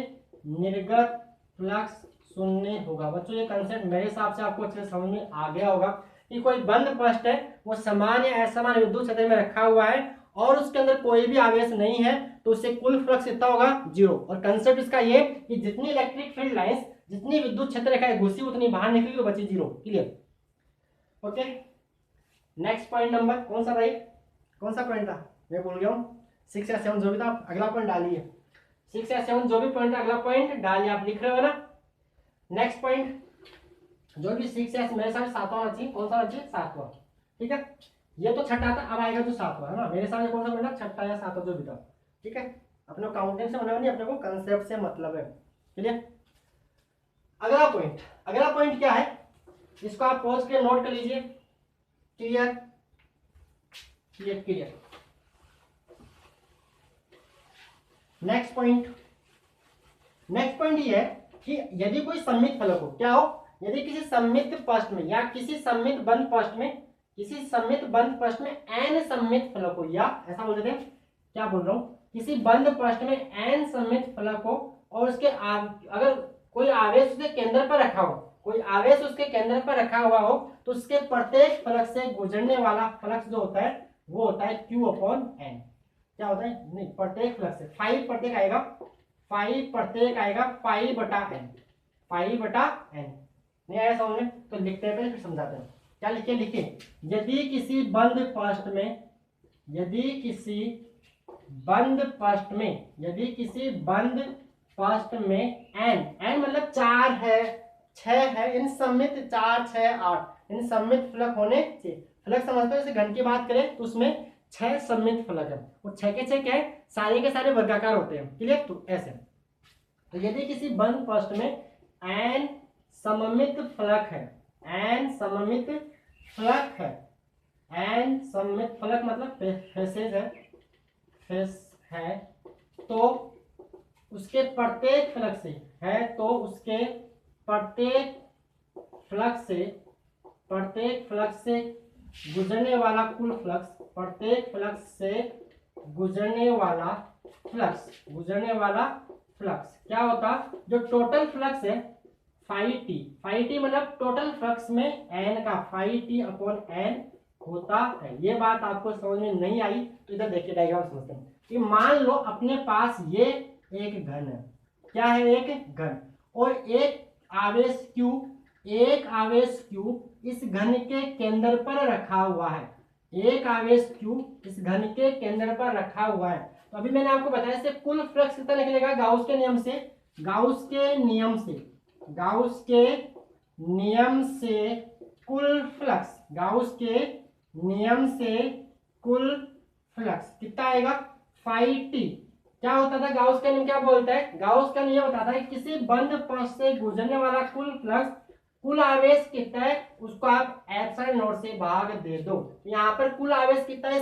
निर्गत फ्लक्स शून्य होगा। बच्चों ये कंसेप्ट मेरे हिसाब से आपको अच्छे से समझ में आ गया होगा कि कोई बंद पृष्ठ है, वो समान या असमान विद्युत क्षेत्र में रखा हुआ है और उसके अंदर कोई भी आवेश नहीं है, तो उससे कुल फ्लक्स कितना होगा, 0। और कंसेप्ट इसका ये कि जितनी इलेक्ट्रिक फील्ड लाइंस, जितनी विद्युत क्षेत्र रेखाएं घुसी उतनी बाहर निकली तो बची 0। Clear, okay. Next point number कौन सा भाई, कौन सा पॉइंट था, मैं भूल गया हूँ। 6 या 7 जो भी था, अगला पॉइंट डालिए। 6 या 7 जो भी पॉइंट, अगला पॉइंट डालिए, आप लिख रहे हो ना। नेक्स्ट पॉइंट जो भी 6 या मेरे साथ 7वां होना चाहिए, कौन सा होना चाहिए, 7वां। ठीक है, ये तो छठा था, अब आएगा जो 7वां है ना, मेरे सामने कौन सा पॉइंट, छठा या 7वां जो भी था। ठीक है, अपने काउंटिंग से मतलब नहीं, अपने को कंसेप्ट से मतलब है। क्लियर, अगला पॉइंट क्या है, इसको आप पॉज के नोट कर लीजिए। Clear clear clear. Next point ये है कि यदि कोई सममित फलक हो, क्या हो, यदि किसी सममित पृष्ठ में या किसी सममित बंद पृष्ठ में, किसी सममित बंद पृष्ठ में n सममित फलक हो, या ऐसा बोल देते हैं, क्या बोल रहा हूँ, किसी बंद पृष्ठ में n सममित फलक हो और उसके अगर कोई आवेश उसके केंद्र पर रखा हो, कोई आवेश उसके केंद्र पर रखा हुआ हो, तो उसके प्रत्येक फलक से गुजरने वाला फ्लक्स जो होता है वो होता है Q/N। क्या होता है, नहीं, प्रत्येक फ्लक्स से फाई प्रत्येक आएगा, फाई प्रत्येक आएगा पाई बटा n, पाई बटा n। नहीं आया समझ में, तो लिखते हैं पहले फिर समझाते हैं। क्या लिखे, लिखे, यदि किसी बंद पृष्ठ में, यदि किसी बंद पृष्ठ में, यदि किसी बंद पृष्ठ में n मतलब 4 है, 6 है, इन सममित 4, 6, 8 इन सममित फलक होने चाहिए। फलक समझते हो, जैसे घन की बात करें तो उसमें 6 सममित फलक है, वो 6 के 6 क्या है, सारे के सारे वर्गाकार होते हैं, क्लियर। तो ऐसे, तो यदि किसी बंद पृष्ठ में n सममित फलक है, n सममित फलक है, n सममित फलक मतलब फेसेज है, फेस है, तो उसके प्रत्येक फ्लक्स से है, तो उसके प्रत्येक फ्लक्स से, प्रत्येक फ्लक्स से गुजरने वाला कुल फ्लक्स, प्रत्येक फ्लक्स से गुजरने वाला फ्लक्स, गुजरने वाला फ्लक्स क्या होता, जो टोटल फ्लक्स है फाई टी मतलब टोटल फ्लक्स में n का फाई t/n होता है। ये बात आपको समझ में नहीं आई तो इधर देखिए डायग्राम समझते हैं कि मान लो अपने पास ये एक घन है, क्या है, एक घन, और एक आवेश q, एक आवेश q इस घन के केंद्र पर रखा हुआ है, एक आवेश q इस घन के केंद्र पर रखा हुआ है। तो अभी मैंने आपको बताया इससे कुल फ्लक्स कितना निकलेगा, गाउस के नियम से, गाउस के नियम से, गाउस के नियम से कुल फ्लक्स, गाउस के नियम से कुल फ्लक्स कितना आएगा, फाई टी। क्या होता था गाउस का नियम, क्या बोलता है, गाउस का नियम बताता है किसी बंद पृष्ठ से गुजरने वाला कुल फ्लक्स, कुल आवेश कितना है उसको आप एप्सिलॉन नॉट से भाग दे दो। यहाँ पर कुल आवेश कितना है,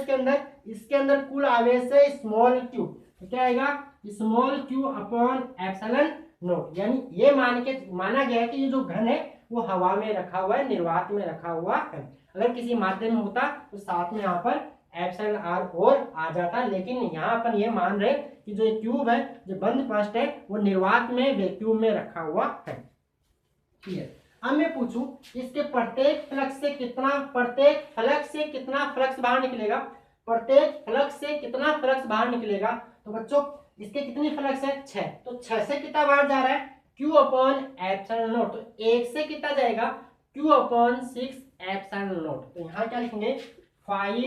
इसके अंदर कुल आवेश है स्मॉल q, तो क्या आएगा, स्मॉल q/एप्सिलॉन नॉट। यानी ये माना गया है कि ये जो घन है वो हवा में रखा हुआ है, निर्वात में रखा हुआ है। अगर किसी माध्यम में होता तो साथ में यहाँ पर एप्सिलॉन r और आ जाता, लेकिन यहाँ अपन ये मान रहे कि जो ट्यूब है, जो बंद पृष्ठ है, वो निर्वात में वैक्यूम में रखा हुआ है। ठीक है, अब मैं पूछूं इसके प्रत्येक फ्लक्स से कितना, प्रत्येक फलक से कितना फ्लक्स बाहर निकलेगा, प्रत्येक फ्लक्स से कितना फ्लक्स बाहर निकलेगा। तो बच्चों इसके कितनी फ्लक्स है, 6, तो 6 से कितना बाहर जा रहा है, Q/एप्सिलॉन नॉट। तो 1 से कितना जाएगा, Q/6 एप्सिलॉन नॉट। तो यहाँ क्या लिखेंगे, फाई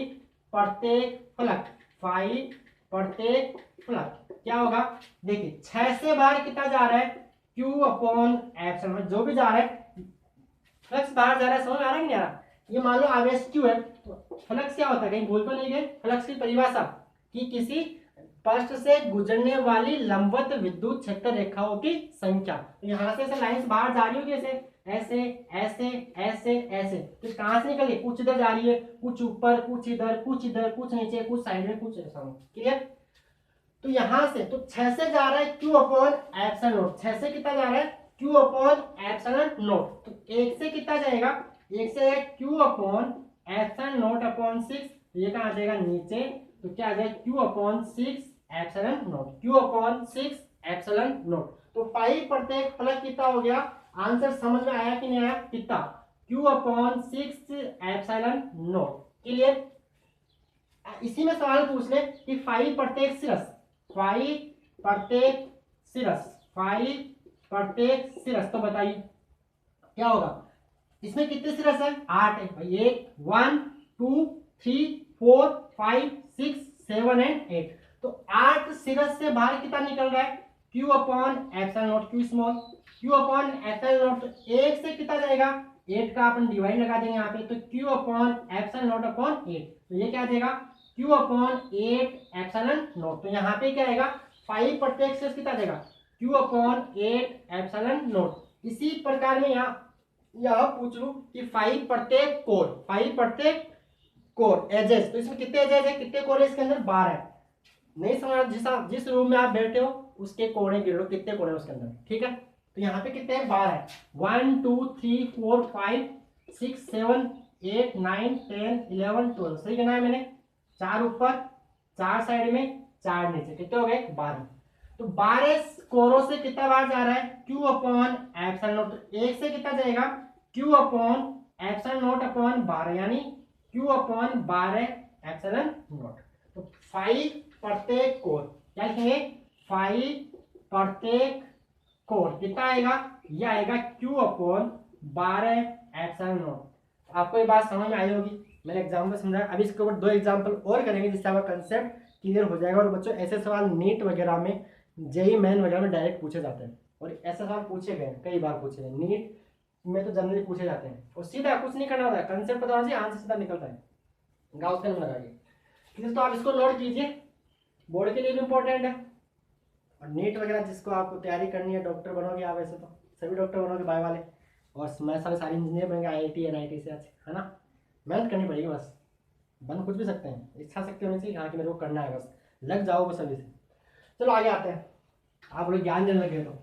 प्रत्येक फ्लक्स, फाई प्रत्येक फ्लक्स क्या होगा, देखिए 6 से बाहर कितना जा रहा है, Q/एप्सिलॉन, जो भी जा रहा है फ्लक्स बाहर जा रहा है, समझ आ रहा है कि नहीं आ रहा। ये मान लो आवेश Q है, तो फ्लक्स क्या होता है, कहीं भूल तो नहीं गए, फ्लक्स की परिभाषा कि किसी पृष्ठ से गुजरने वाली लंबवत विद्युत क्षेत्र रेखाओं की संख्या। तो यहाँ से ऐसे लाइंस बाहर जा रही होगी, ऐसे ऐसे ऐसे ऐसे ऐसे, तो कहाँ से निकल रही है, कुछ इधर जा रही है, कुछ ऊपर, कुछ इधर, कुछ इधर, कुछ नीचे, कुछ साइड में, कुछ ऐसा। क्लियर। तो यहाँ से तो 6 से जा रहा है Q/एप्सिलॉन नॉट, 6 से कितना जा रहा है, Q/एप्सिलॉन नॉट। तो 1 से कितना जाएगा, 1 से Q/एप्सिलॉन नॉट/6, तो ये कहाँ आ जाएगा नीचे, तो क्या आ जाएगा Q/6 epsilon not, Q/6 epsilon naught. तो फाई प्रत्येक फलक कितना हो गया, आंसर समझ में आया कि नहीं आया, कितना, Q/6 एप्सिलॉन नॉट। क्लियर। इसी में सवाल पूछ ले कि फाई प्रत्येक सिरस, फाई प्रत्येक सिरस, फाई प्रत्येक सिरस, तो बताइए क्या होगा, इसमें कितने सिरस है, 8 है भाई, 1 2 3 4 5 6 7 एंड 8। तो 8 सिरस से बाहर कितना निकल रहा है, Q/एप्सिलॉन नॉट, Q स्मॉल, Q/एप्सिलॉन नॉट। 1 से कितना जाएगा, 8 का अपन डिवाइड लगा देंगे यहाँ पे, तो Q/एप्सिलॉन नॉट/8, तो ये क्या देगा Q/8 एप्सिलॉन नॉट। तो यहाँ पे क्या आएगा, फाई प्रत्येक से कितना देगा, Q/8 एप्सिलॉन नॉट। इसी प्रकार में यहाँ पूछ लूं कि फाई प्रत्येक कोर, फाई प्रत्येक कोर एजेस, तो इसमें कितने एजेस है, कितने कोर है इसके अंदर, 12 है। नहीं समझ, जिस रूम में आप बैठे हो उसके कोने गिन लो, कितने कोने उसके अंदर, ठीक है। तो यहाँ पे कितने हैं, 12 है। 1 2 3 4 5 6 7 8 9 10 11 12, सही गिना है मैंने। 4 ऊपर, 4 साइड में, 4 नीचे, कितने हो गए, 12। तो 12 कोरों से कितना बार जा रहा है, Q अपॉन एप्सिलॉन नॉट। तो 1 से कितना जाएगा, Q upon epsilon not upon 12, यानी Q अपॉन 12 एप्सिलॉन नॉट। तो 5 प्रत्येक कोर, क्या लिखेंगे, 5 प्रत्येक कोर कितना आएगा, ये आएगा Q अपॉन 12 एप्सिलॉन नॉट। आपको ये बात समझ में आई होगी, मैंने एग्जाम्पल समझाया। अभी इसके ऊपर 2 एग्जाम्पल और करेंगे जिससे आपका कंसेप्ट क्लियर हो जाएगा। और बच्चों ऐसे सवाल नीट वगैरह में, जेई मेन वगैरह में डायरेक्ट पूछे जाते हैं, और ऐसे सवाल पूछे गए, कई बार पूछे गए। नीट में तो जनरली पूछे जाते हैं, और सीधा कुछ नहीं करना होता है, कंसेप्ट पता होना चाहिए, आंसर सीधा निकलता है। गाउस का नियम लगाइए, ठीक है। तो आप इसको नोट कीजिए, बोर्ड के लिए भी इंपॉर्टेंट है। और नीट वगैरह जिसको आपको तैयारी करनी है, डॉक्टर बनोगे आप, ऐसे तो सभी डॉक्टर बनोगे बाय वाले, और मैं सारे इंजीनियर बनेंगे IIT NIT से, है ना। मेहनत करनी पड़ेगी, बस बन कुछ भी सकते हैं, इच्छा शक्ति होनी चाहिए हाँ कि मेरे को करना है, बस लग जाओ बस अभी से। चलो आगे आते हैं, आप लोग ज्ञान देने लगे तो।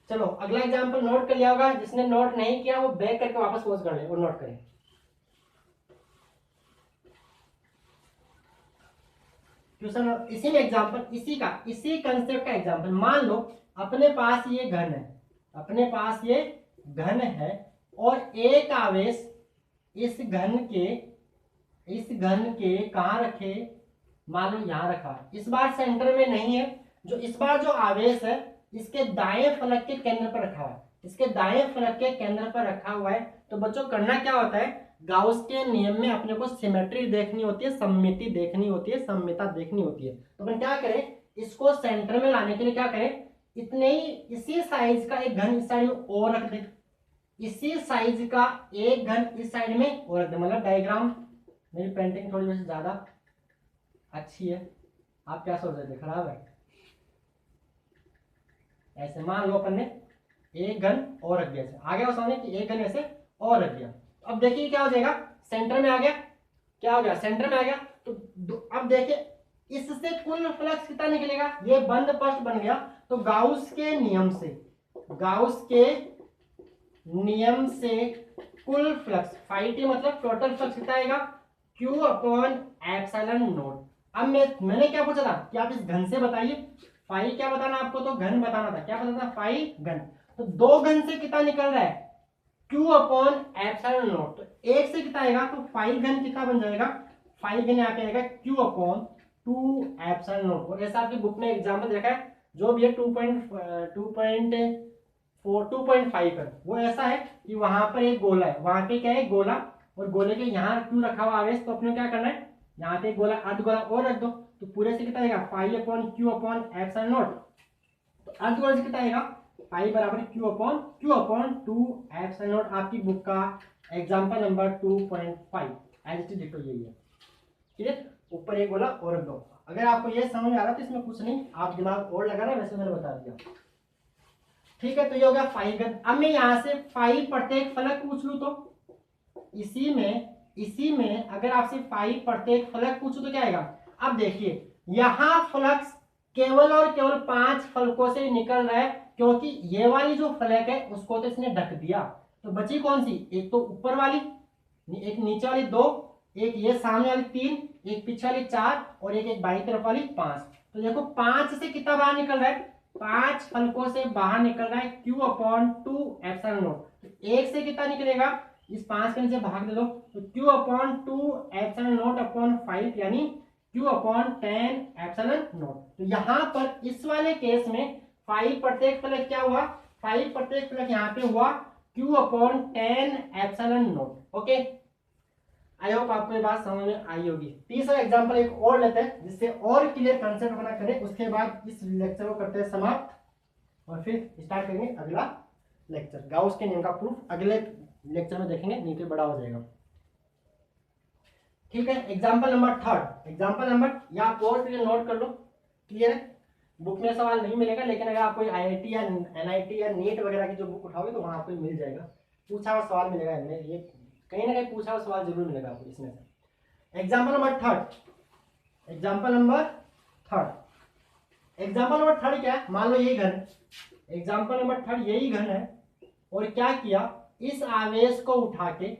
चलो अगला एग्जाम्पल नोट कर लिया होगा, जिसने नोट नहीं किया वो बैक करके वापस पोज कर ले और नोट करें। ट्यूशन इसी में एग्जाम्पल, इसी कंसेप्ट का एग्जाम्पल। मान लो अपने पास ये घन है, अपने पास ये घन है, और एक आवेश इस घन के कहाँ रखे, मान लो यहाँ रखा। इस बार सेंटर में नहीं है, जो इस बार जो आवेश है इसके दाएं फलक के केंद्र पर रखा हुआ है, इसके दाएं फलक के केंद्र पर रखा हुआ है। तो बच्चों करना क्या होता है, गाउस के नियम में अपने को सिमेट्री देखनी होती है, सममिति देखनी होती है, सममिता देखनी होती है। तो अपन क्या करें, इसको सेंटर में लाने के लिए क्या करें, इतने ही इसी साइज का एक घन इस साइड में और रख दे, इसी साइज का एक घन इस साइड में और रख दे। मतलब डायग्राम, मेरी पेंटिंग थोड़ी वैसे ज्यादा अच्छी है, आप क्या सोच रहे थे खराब है। ऐसे मान लो अपन ने एक घन और रख दिया, आ गया समझ कि एक घन ऐसे और रख दिया। अब देखिए क्या हो जाएगा, सेंटर में आ गया, क्या हो गया, सेंटर में आ गया। तो अब देखिए इससे कुल फ्लक्स कितना निकलेगा, ये बंद पृष्ठ बन गया। तो गाउस के नियम से, गाउस के नियम से कुल फ्लक्स फाइटी मतलब टोटल फ्लक्स कितना आएगा, Q अपॉन एप्सिलॉन नॉट। अब मैंने क्या पूछा था कि आप इस घन से बताइए, फाई क्या बताना आपको, तो घन बताना था, क्या बताना था, फाई घन। तो 2 घन से कितना निकल रहा है, Q अपॉन एप्सिलॉन नॉट। तो एक से कितना आएगा, तो फाई घन कितना बन जाएगा, फाई घन यहाँ पे आएगा Q अपॉन 2 एप्सिलॉन नॉट। और ऐसा आपकी बुक में एग्जाम्पल देखा है, जो भी है 2.5 है, वो ऐसा है कि वहां पर एक गोला है, वहां पे क्या है, गोला, और गोले के यहाँ Q रखा हुआ आवेश। तो अपने क्या करना है, यहाँ पे गोला अर्ध गोला और रख दो, तो पूरे से कितना आएगा, phi upon Q upon epsilon naught. तो अर्ध गोले से कितना आएगा, फाई बराबर Q अपॉन 2 एप्सिलॉन नॉट। आपकी बुक का example number 2.5 as it is ditto यही है, ठीक है। ऊपर एक गोला और रख दो। अगर आपको ये समझ में आ रहा है तो इसमें कुछ नहीं, आप दिमाग और लगाना, वैसे मैंने बता दिया, ठीक है। तो ये हो गया फाई घन। अब मैं यहाँ से फाई प्रत्येक फलक पूछ लूं, तो इसी में अगर आपसे फाई प्रत्येक फलक पूछूं तो क्या आएगा। अब देखिए यहाँ फ्लक्स केवल और केवल 5 फलकों से निकल रहा है, क्योंकि ये वाली जो फलक है उसको तो इसने ढक दिया। तो बची कौन सी, एक तो ऊपर वाली, एक नीचे वाली 2, एक ये सामने वाली 3, एक पीछे वाली 4, और एक बाई तरफ वाली 5। तो देखो 5 से कितना बाहर निकल रहा है, 5 फलकों से बाहर निकल रहा है Q अपॉन 2 एप्सिलॉन नॉट। तो एक से कितना निकलेगा, इस 5 के नीचे भाग दे दो, तो Q upon 2 epsilon not upon 5, यानी Q अपॉन 10 एप्सिलॉन नॉट। तो यहाँ पर इस वाले केस में 5 प्रत्येक फलक क्या हुआ, 5 प्रत्येक फलक यहाँ पे हुआ Q upon 10 epsilon not. Okay, I hope आपको ये बात समझ में आई होगी। तीसरा एग्जांपल एक और लेते हैं जिससे और क्लियर कंसेप्ट बना करें, उसके बाद इस लेक्चर को करते हैं समाप्त, और फिर स्टार्ट करेंगे अगला लेक्चर। गाउस के नियम का प्रूफ अगले लेक्चर में देखेंगे, नहीं तो बड़ा हो जाएगा, ठीक है। एग्जांपल नंबर 3, एग्जांपल नंबर या और नोट कर लो, क्लियर है। बुक में सवाल नहीं मिलेगा, लेकिन अगर आप कोई IIT या NIT या नीट वगैरह की जो बुक उठाओगे तो वहां आपको मिल जाएगा, पूछा हुआ सवाल मिलेगा इनमें, ये कहीं ना कहीं पूछा हुआ सवाल जरूर मिलेगा आपको इसमें से। Example number 3, example number 3, example number third क्या है, मान लो यही घन, एग्जाम्पल नंबर थर्ड यही घन है, और क्या किया, इस आवेश को उठा के,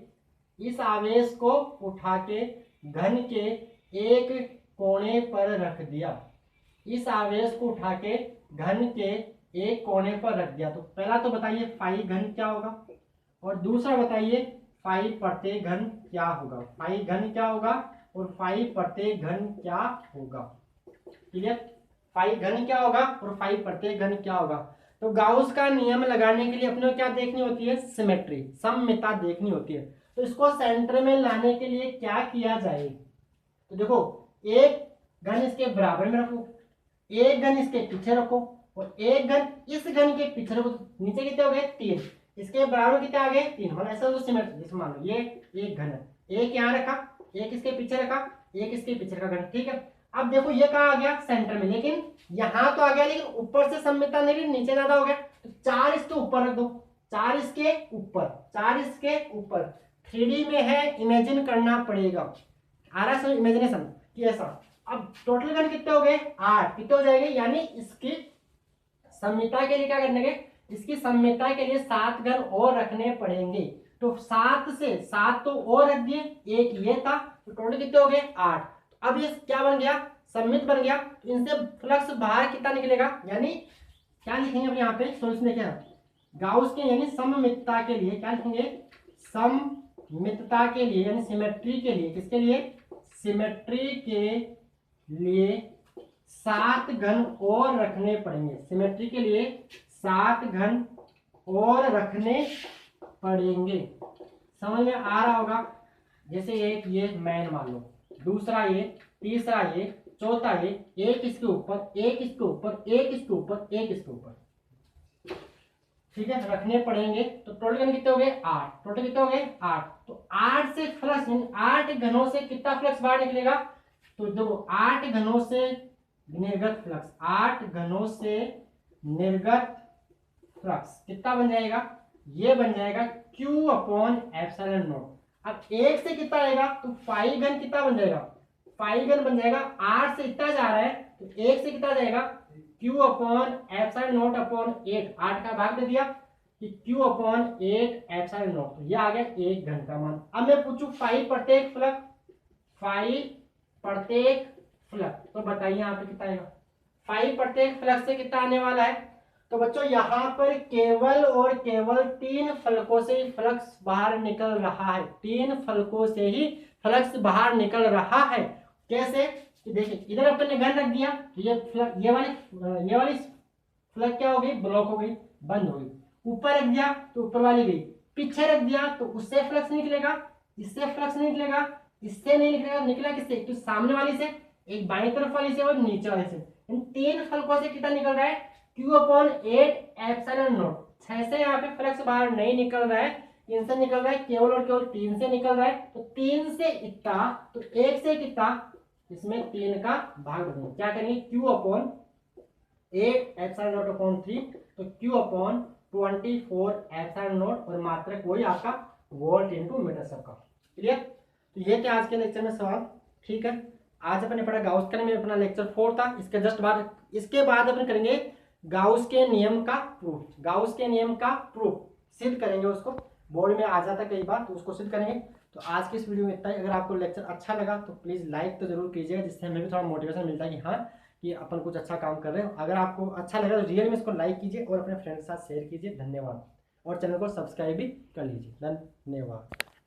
इस आवेश को उठा के घन के एक कोने पर रख दिया, इस आवेश को उठा के घन के एक कोने पर रख दिया। तो पहला तो बताइए फाई घन क्या होगा, और दूसरा बताइए फाई प्रत्येक घन क्या होगा, फाई घन क्या होगा और फाई प्रत्येक घन क्या होगा। क्लियर, फाई घन क्या होगा और फाई प्रत्येक घन क्या होगा। तो गाउस का नियम लगाने के लिए अपने को क्या देखनी होती है, सिमेट्री, सममिता देखनी होती है। तो इसको सेंटर में लाने के लिए क्या किया जाए, तो देखो एक घन इसके बराबर में रखो, एक घन इसके पीछे रखो, और एक घन इस घन के पीछे रखो। नीचे कितने हो गए, 3, इसके बराबर कितने आ गए, 3। मतलब ऐसा तो सिमेट्री, जैसे मान लो ये एक घन है, एक यहाँ रखा, एक इसके पीछे रखा, एक इसके पीछे रखा घन, ठीक है। अब देखो ये कहाँ आ गया, सेंटर में, लेकिन यहाँ तो आ गया, लेकिन ऊपर से सममिता नहीं, नीचे ज्यादा हो गया, तो 4 इसके ऊपर रख दो, 4 इसके ऊपर, 4 इसके ऊपर। 3D में है, इमेजिन करना पड़ेगा, आ रहा है इमेजिनेशन कि ऐसा। अब टोटल घन कितने हो गए, 8, कितने हो जाएंगे, यानी इसकी सममिता के लिए क्या करने के, इसकी सममिता के लिए 7 घन और रखने पड़ेंगे। तो 7 से 7 तो और रख दिए, एक ये था, तो टोटल कितने हो गए, 8। अब ये क्या बन गया, सममित बन गया, तो इनसे फ्लक्स बाहर कितना निकलेगा, यानी क्या लिखेंगे अपने यहाँ पे सोल्यूशन क्या, गाउस के यानी सममितता के लिए क्या लिखेंगे, सममितता के लिए यानी सिमेट्री के लिए, किसके लिए, सिमेट्री के लिए 7 घन और रखने पड़ेंगे, सिमेट्री के लिए 7 घन और रखने पड़ेंगे। समझ में आ रहा होगा, जैसे एक ये मैन मान लो, दूसरा ये, तीसरा ये, चौथा ये, एक इसके ऊपर, एक इसके ऊपर, एक इसके ऊपर, एक इसके ऊपर, ठीक है, रखने पड़ेंगे। तो टोटल घन कितने हो गए, 8, टोटल कितने हो गए, 8। तो 8 से फ्लक्स, 8 घनों से कितना फ्लक्स बाहर निकलेगा, तो देखो 8 घनों से निर्गत फ्लक्स, 8 घनों से निर्गत फ्लक्स कितना बन जाएगा, ये बन जाएगा Q/ε0। अब एक से कितना आएगा, तो फाई घन कितना बन जाएगा, फाई घन बन जाएगा 8 से इतना जा रहा है, तो एक से कितना जाएगा, Q/ε0/8, 8 का भाग दे दिया कि Q/8/ε0, तो ये आ गया 1 घन का मान। अब मैं पूछूं फाई प्रत्येक फ्लक्स, फाई प्रत्येक फ्लक्स, तो बताइए यहाँ पे कितना आएगा, फाई प्रत्येक फ्लक्स से कितना आने वाला है। तो बच्चों यहाँ पर केवल और केवल 3 फलकों से ही फ्लक्स बाहर निकल रहा है, 3 फलकों से ही फ्लक्स बाहर निकल रहा है। कैसे, कि देखिए इधर अपन ने घन रख दिया, तो ये वाली फ्लक्स क्या हो गई, ब्लॉक हो गई, बंद हो गई। ऊपर रख दिया तो ऊपर वाली गई, पीछे रख दिया तो उससे फ्लक्स निकलेगा, इससे फ्लक्स नहीं निकलेगा, इससे नहीं निकलेगा, निकला किससे, तो सामने वाली से, एक बाईं तरफ वाली से और नीचे वाली से। इन 3 फलकों से कितना निकल रहा है, Q/8/ε0। 6 से यहाँ पे फ्लक्स बाहर नहीं निकल रहा है, इनसे निकल रहा है केवल और केवल 3 से निकल रहा है। तो 3 से इतना, तो 1 से कितना, इसमें 3 का भाग देंगे, क्या करेंगे, Q/8/ε0/3, तो Q/24/ε0, और मात्रक वही आपका वोल्ट इंटू मीटर सबका। क्लियर, तो ये थे आज के लेक्चर में सवाल, ठीक है। आज अपन ने पढ़ा गाउस का नियम, अपना लेक्चर 4 था, इसके जस्ट बाद, इसके बाद अपन करेंगे गाउस के नियम का प्रूफ, गाउस के नियम का प्रूफ सिद्ध करेंगे, उसको बोर्ड में आ जाता कई बार, तो उसको सिद्ध करेंगे। तो आज की इस वीडियो में इतना ही। अगर आपको लेक्चर अच्छा लगा तो प्लीज़ लाइक तो जरूर कीजिएगा, जिससे हमें भी थोड़ा मोटिवेशन मिलता है कि हाँ कि अपन कुछ अच्छा काम कर रहे हो। अगर आपको अच्छा लगा तो रियल में इसको लाइक कीजिए और अपने फ्रेंड्स के साथ शेयर कीजिए। धन्यवाद, और चैनल को सब्सक्राइब भी कर लीजिए। धन्यवाद।